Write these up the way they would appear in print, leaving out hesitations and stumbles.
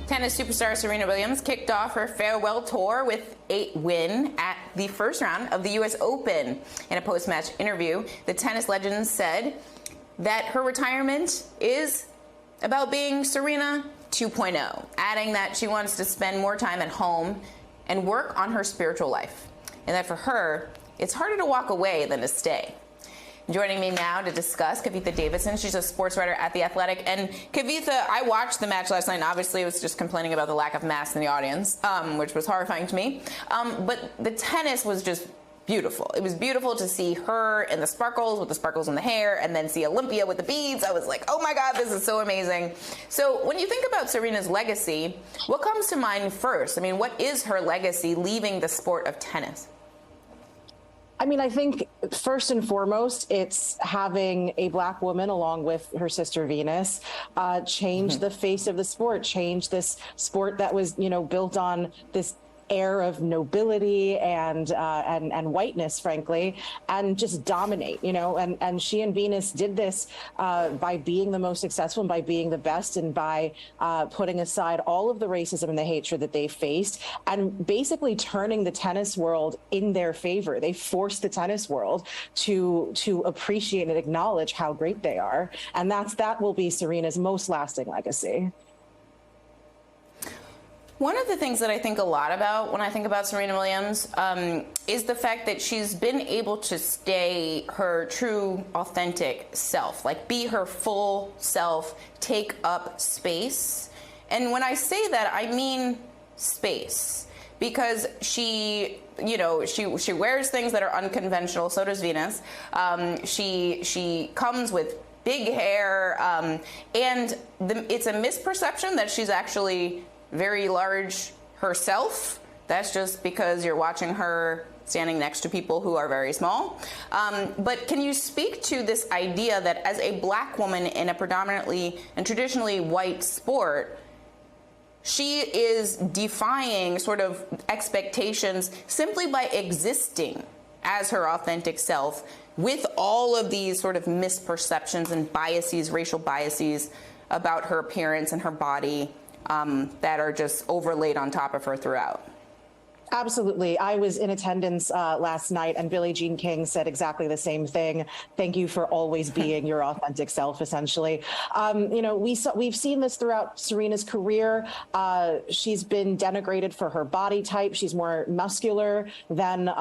Tennis superstar Serena Williams kicked off her farewell tour with a win at the first round of the U.S. Open. In a post-match interview, the tennis legend said that her retirement is about being Serena 2.0, adding that she wants to spend more time at home and work on her spiritual life, and that for her, it's harder to walk away than to stay. Joining me now to discuss, Kavitha Davidson. She's a sports writer at The Athletic. And Kavitha, I watched the match last night, and obviously I was just complaining about the lack of masks in the audience, which was horrifying to me. But the tennis was just beautiful. It was beautiful to see her in the sparkles, with the sparkles in the hair, and then see Olympia with the beads. I was like, oh my God, this is so amazing. So when you think about Serena's legacy, what comes to mind first? I mean, what is her legacy leaving the sport of tennis? I mean, I think first and foremost, it's having a Black woman along with her sister Venus change the face of the sport, change this sport that was, built on this air of nobility and whiteness, frankly, and just dominate, and she and Venus did this by being the most successful and by being the best and by putting aside all of the racism and the hatred that they faced and basically turning the tennis world in their favor. They forced the tennis world to appreciate and acknowledge how great they are. And that will be Serena's most lasting legacy. One of the things that I think a lot about when I think about Serena Williams is the fact that she's been able to stay her true, authentic self, like be her full self, take up space. And when I say that, I mean space, because she wears things that are unconventional. So does Venus. She comes with big hair, and it's a misperception that she's actually very large herself. That's just because you're watching her standing next to people who are very small. But can you speak to this idea that as a Black woman in a predominantly and traditionally white sport, she is defying sort of expectations simply by existing as her authentic self with all of these sort of misperceptions and biases, racial biases about her appearance and her body that are just overlaid on top of her throughout? Absolutely. I was in attendance last night, and Billie Jean King said exactly the same thing. Thank you for always being your authentic self, essentially. We've seen this throughout Serena's career. She's been denigrated for her body type. She's more muscular than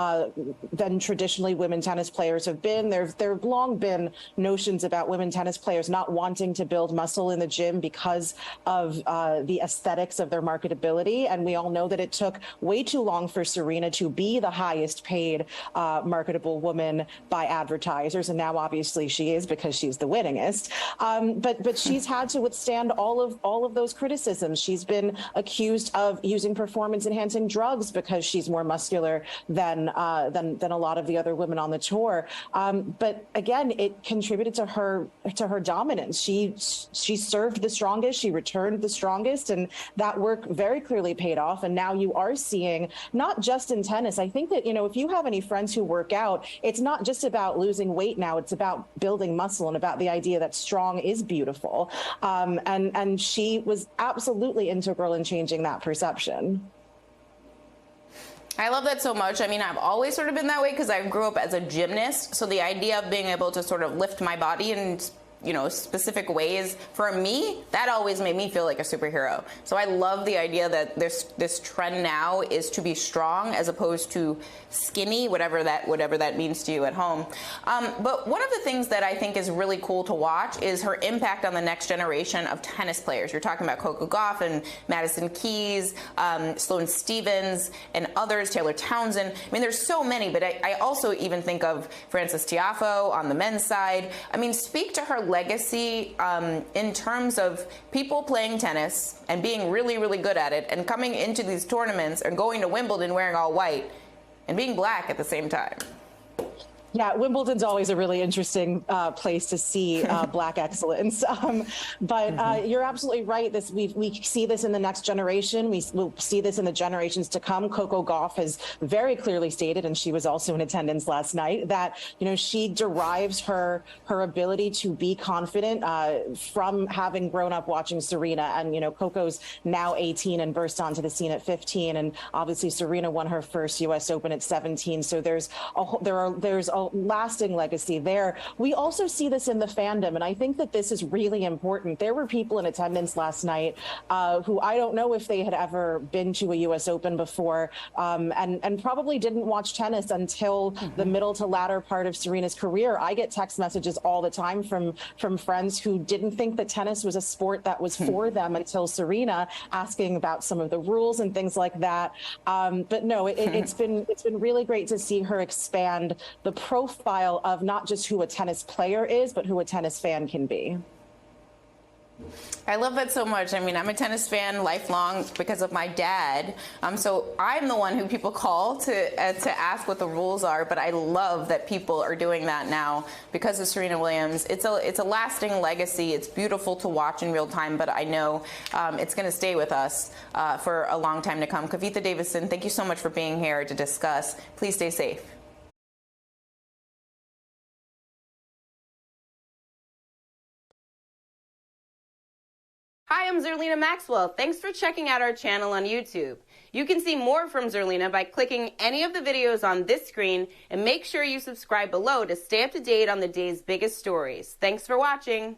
traditionally women tennis players have been. There have long been notions about women tennis players not wanting to build muscle in the gym because of the aesthetics of their marketability. And we all know that it took way too long for Serena to be the highest paid marketable woman by advertisers, and now obviously she is because she's the winningest. But she's had to withstand all of those criticisms. She's been accused of using performance-enhancing drugs because she's more muscular than a lot of the other women on the tour. But again, it contributed to her dominance. She served the strongest, she returned the strongest, and that work very clearly paid off. And now you are seeing, not just in tennis. I think that, if you have any friends who work out, it's not just about losing weight now. It's about building muscle and about the idea that strong is beautiful. And she was absolutely integral in changing that perception. I love that so much. I mean, I've always sort of been that way because I grew up as a gymnast. So the idea of being able to sort of lift my body and specific ways, for me, that always made me feel like a superhero. So I love the idea that this trend now is to be strong as opposed to skinny, whatever that means to you at home. But one of the things that I think is really cool to watch is her impact on the next generation of tennis players. You're talking about Coco Gauff and Madison Keys, Sloane Stephens, and others, Taylor Townsend. I mean, there's so many, but I also even think of Frances Tiafoe on the men's side. I mean, speak to her legacy in terms of people playing tennis and being really, really good at it and coming into these tournaments and going to Wimbledon wearing all white and being Black at the same time. Yeah, Wimbledon's always a really interesting place to see Black excellence. But you're absolutely right. We see this in the next generation. We'll see this in the generations to come. Coco Gauff has very clearly stated, and she was also in attendance last night, that she derives her ability to be confident from having grown up watching Serena. And Coco's now 18 and burst onto the scene at 15, and obviously Serena won her first U.S. Open at 17. So there's a lasting legacy there. We also see this in the fandom, and I think that this is really important. There were people in attendance last night who I don't know if they had ever been to a U.S. Open before, and probably didn't watch tennis until the middle to latter part of Serena's career. I get text messages all the time from friends who didn't think that tennis was a sport that was for them until Serena, asking about some of the rules and things like that. But no, it's been really great to see her expand the profile of not just who a tennis player is, but who a tennis fan can be. I love that so much. I mean, I'm a tennis fan lifelong because of my dad. So I'm the one who people call to ask what the rules are. But I love that people are doing that now because of Serena Williams. It's a lasting legacy. It's beautiful to watch in real time. But I know it's going to stay with us for a long time to come. Kavitha Davidson, thank you so much for being here to discuss. Please stay safe. Hi, I'm Zerlina Maxwell. Thanks for checking out our channel on YouTube. You can see more from Zerlina by clicking any of the videos on this screen, and make sure you subscribe below to stay up to date on the day's biggest stories. Thanks for watching.